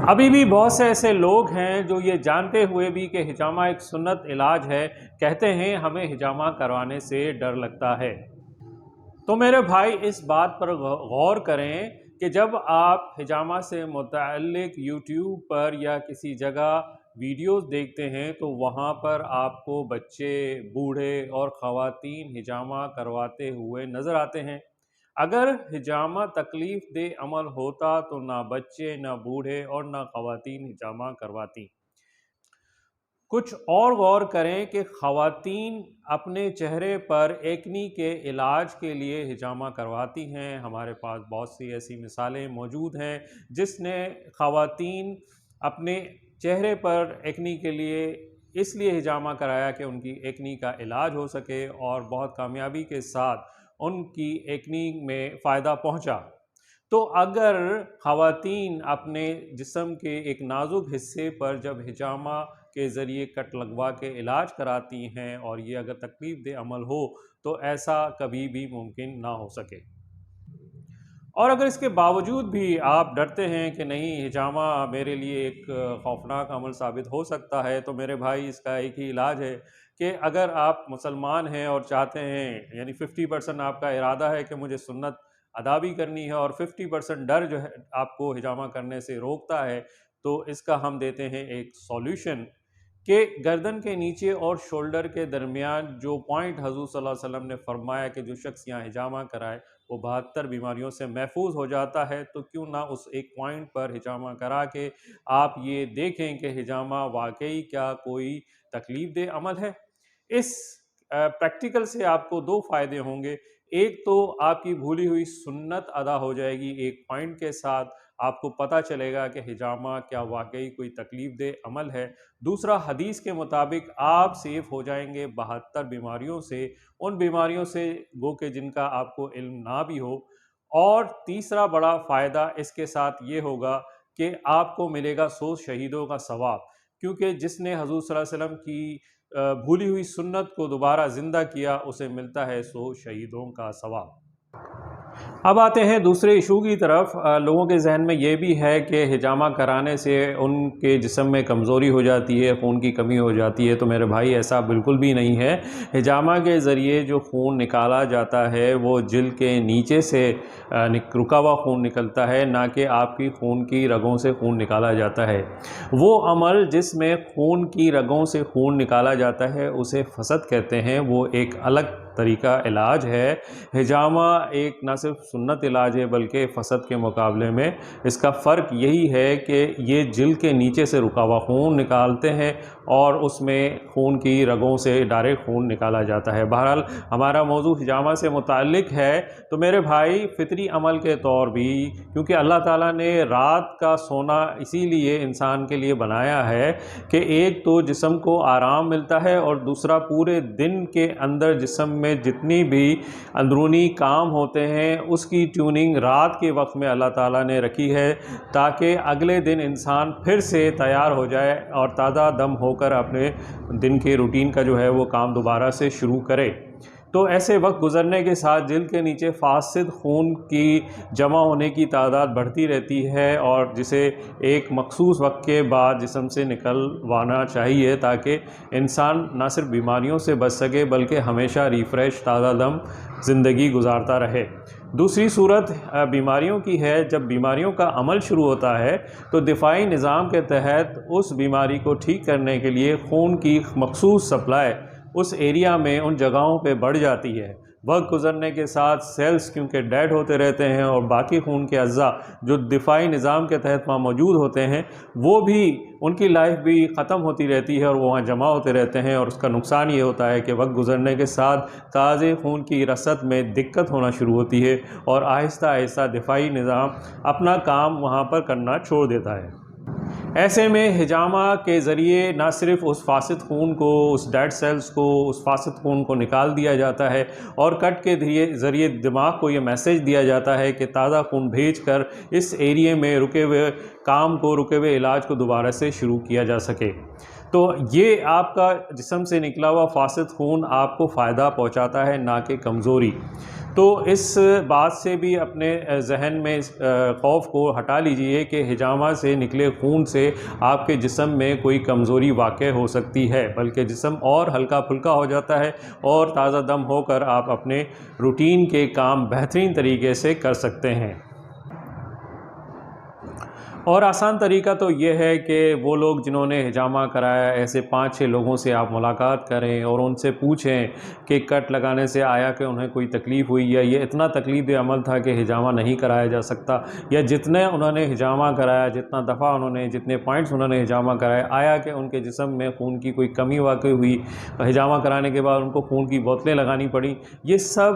ابھی بھی بہت سے ایسے لوگ ہیں جو یہ جانتے ہوئے بھی کہ ہجامہ ایک سنت علاج ہے، کہتے ہیں ہمیں ہجامہ کروانے سے ڈر لگتا ہے۔ تو میرے بھائی اس بات پر غور کریں کہ جب آپ ہجامہ سے متعلق یوٹیوب پر یا کسی جگہ ویڈیوز دیکھتے ہیں تو وہاں پر آپ کو بچے، بوڑھے اور خواتین ہجامہ کرواتے ہوئے نظر آتے ہیں۔ اگر ہجامہ تکلیف دہ عمل ہوتا تو نہ بچے، نہ بوڑھے اور نہ خواتین ہجامہ کرواتی۔ کچھ اور غور کریں کہ خواتین اپنے چہرے پر ایکنی کے علاج کے لیے ہجامہ کرواتی ہیں۔ ہمارے پاس بہت سی ایسی مثالیں موجود ہیں جس نے خواتین اپنے چہرے پر ایکنی کے لیے اس لیے ہجامہ کرایا کہ ان کی ایکنی کا علاج ہو سکے اور بہت کامیابی کے ساتھ ان کی ایکنی میں فائدہ پہنچا۔ تو اگر خواتین اپنے جسم کے ایک نازک حصے پر جب ہجامہ کے ذریعے کٹ لگوا کے علاج کراتی ہیں اور یہ اگر تکلیف دہ عمل ہو تو ایسا کبھی بھی ممکن نہ ہو سکے۔ اور اگر اس کے باوجود بھی آپ ڈرتے ہیں کہ نہیں ہجامہ میرے لیے ایک خوفناک عمل ثابت ہو سکتا ہے، تو میرے بھائی اس کا ایک ہی علاج ہے کہ اگر آپ مسلمان ہیں اور چاہتے ہیں، یعنی 50% آپ کا ارادہ ہے کہ مجھے سنت ادا بھی کرنی ہے اور 50% ڈر جو ہے آپ کو ہجامہ کرنے سے روکتا ہے، تو اس کا ہم دیتے ہیں ایک سولوشن کہ گردن کے نیچے اور شولڈر کے درمیان جو پوائنٹ حضور صلی اللہ علیہ وسلم نے فرمایا کہ جو شخص یہاں ہجامہ کرائے وہ 72 بیماریوں سے محفوظ ہو جاتا ہے، تو کیوں نہ اس ایک پوائنٹ پر ہجامہ کرا کے آپ یہ دیکھیں کہ ہجامہ واقعی کیا کوئی تکلیف دہ عمل ہے۔ اس پریکٹیکل سے آپ کو دو فائدے ہوں گے۔ ایک تو آپ کی بھولی ہوئی سنت ادا ہو جائے گی ایک پوائنٹ کے ساتھ، آپ کو پتہ چلے گا کہ ہجامہ کیا واقعی کوئی تکلیف دہ عمل ہے۔ دوسرا، حدیث کے مطابق آپ سیف ہو جائیں گے 72 بیماریوں سے، ان بیماریوں سے گو کہ جن کا آپ کو علم نہ بھی ہو۔ اور تیسرا بڑا فائدہ اس کے ساتھ یہ ہوگا کہ آپ کو ملے گا 100 شہیدوں کا ثواب، کیونکہ جس نے حضور صلی اللہ علیہ وسلم کی بھولی ہوئی سنت کو دوبارہ زندہ کیا اسے ملتا ہے 100 شہیدوں کا ثواب۔ اب آتے ہیں دوسرے ایشو کی طرف۔ لوگوں کے ذہن میں یہ بھی ہے کہ ہجامہ کرانے سے ان کے جسم میں کمزوری ہو جاتی ہے، خون کی کمی ہو جاتی ہے۔ تو میرے بھائی ایسا بالکل بھی نہیں ہے۔ ہجامہ کے ذریعے جو خون نکالا جاتا ہے وہ جلد کے نیچے سے رکا ہوا خون نکلتا ہے، نہ کہ آپ کی خون کی رگوں سے خون نکالا جاتا ہے۔ وہ عمل جس میں خون کی رگوں سے خون نکالا جاتا ہے اسے فسد کہتے ہیں، وہ ایک الگ طریقہ علاج ہے۔ ہجامہ ایک نہ صرف سنت علاج ہے بلکہ فسد کے مقابلے میں اس کا فرق یہی ہے کہ یہ جلد کے نیچے سے رکا ہوا خون نکالتے ہیں اور اس میں خون کی رگوں سے ڈائریکٹ خون نکالا جاتا ہے۔ بہرحال ہمارا موضوع ہجامہ سے متعلق ہے، تو میرے بھائی فطری عمل کے طور بھی، کیونکہ اللہ تعالیٰ نے رات کا سونا اسی لیے انسان کے لیے بنایا ہے کہ ایک تو جسم کو آرام ملتا ہے اور دوسرا پورے دن کے اندر جسم میں جتنی بھی اندرونی کام ہوتے ہیں اس کی ٹیوننگ رات کے وقت میں اللہ تعالیٰ نے رکھی ہے تاکہ اگلے دن انسان پھر سے تیار ہو جائے اور تازہ دم ہو کر اپنے دن کے روٹین کا جو ہے وہ کام دوبارہ سے شروع کرے۔ تو ایسے وقت گزرنے کے ساتھ جلد کے نیچے فاسد خون کی جمع ہونے کی تعداد بڑھتی رہتی ہے اور جسے ایک مخصوص وقت کے بعد جسم سے نکلوانا چاہیے تاکہ انسان نہ صرف بیماریوں سے بچ سکے بلکہ ہمیشہ ریفریش تازہ دم زندگی گزارتا رہے۔ دوسری صورت بیماریوں کی ہے۔ جب بیماریوں کا عمل شروع ہوتا ہے تو دفاعی نظام کے تحت اس بیماری کو ٹھیک کرنے کے لیے خون کی مخصوص سپلائی اس ایریا میں ان جگہوں پہ بڑھ جاتی ہے۔ وقت گزرنے کے ساتھ سیلز کیونکہ ڈیڈ ہوتے رہتے ہیں اور باقی خون کے اعضاء جو دفاعی نظام کے تحت وہاں موجود ہوتے ہیں وہ بھی ان کی لائف بھی ختم ہوتی رہتی ہے اور وہ وہاں جمع ہوتے رہتے ہیں، اور اس کا نقصان یہ ہوتا ہے کہ وقت گزرنے کے ساتھ تازے خون کی رسد میں دقت ہونا شروع ہوتی ہے اور آہستہ آہستہ دفاعی نظام اپنا کام وہاں پر کرنا چھوڑ دیتا ہے۔ ایسے میں ہجامہ کے ذریعے نہ صرف اس فاسد خون کو، اس ڈیڈ سیلز کو، اس فاسد خون کو نکال دیا جاتا ہے اور کٹ کے ذریعے دماغ کو یہ میسیج دیا جاتا ہے کہ تازہ خون بھیج کر اس ایریے میں رکے ہوئے کام کو، رکے ہوئے علاج کو دوبارہ سے شروع کیا جا سکے۔ تو یہ آپ کا جسم سے نکلا ہوا فاسد خون آپ کو فائدہ پہنچاتا ہے، نہ کہ کمزوری۔ تو اس بات سے بھی اپنے ذہن میں اس خوف کو ہٹا لیجئے کہ حجامہ سے نکلے خون سے آپ کے جسم میں کوئی کمزوری واقع ہو سکتی ہے، بلکہ جسم اور ہلکا پھلکا ہو جاتا ہے اور تازہ دم ہو کر آپ اپنے روٹین کے کام بہترین طریقے سے کر سکتے ہیں۔ اور آسان طریقہ تو یہ ہے کہ وہ لوگ جنہوں نے حجامہ کرایا، ایسے 5-6 لوگوں سے آپ ملاقات کریں اور ان سے پوچھیں کہ کٹ لگانے سے آیا کہ انہیں کوئی تکلیف ہوئی، یا یہ اتنا تکلیف دہ عمل تھا کہ حجامہ نہیں کرایا جا سکتا، یا جتنے انہوں نے حجامہ کرایا، جتنا دفعہ انہوں نے، جتنے پوائنٹس انہوں نے حجامہ کرایا، آیا کہ ان کے جسم میں خون کی کوئی کمی واقع ہوئی، حجامہ کرانے کے بعد ان کو خون کی بوتلیں لگانی پڑیں۔ یہ سب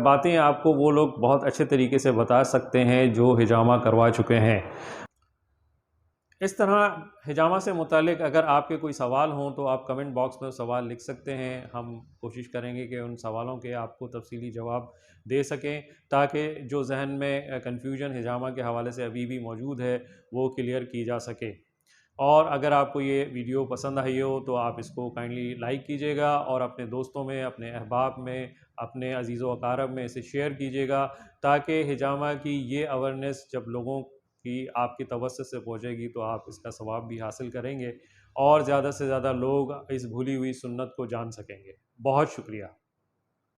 باتیں آپ کو وہ لوگ بہت اچھے طریقے سے بتا سکتے ہیں جو حجامہ کروا چکے ہیں۔ اس طرح حجامہ سے متعلق اگر آپ کے کوئی سوال ہوں تو آپ کمنٹ باکس میں سوال لکھ سکتے ہیں، ہم کوشش کریں گے کہ ان سوالوں کے آپ کو تفصیلی جواب دے سکیں، تاکہ جو ذہن میں کنفیوژن حجامہ کے حوالے سے ابھی بھی موجود ہے وہ کلیئر کی جا سکے۔ اور اگر آپ کو یہ ویڈیو پسند آئی ہو تو آپ اس کو کائنڈلی لائک کیجیے گا، اور اپنے دوستوں میں، اپنے احباب میں، اپنے عزیز و اقارب میں اسے شیئر کیجیے گا، تاکہ حجامہ کی یہ اویرنیس جب لوگوں کی آپ کی توسط سے پہنچے گی تو آپ اس کا ثواب بھی حاصل کریں گے، اور زیادہ سے زیادہ لوگ اس بھولی ہوئی سنت کو جان سکیں گے۔ بہت شکریہ۔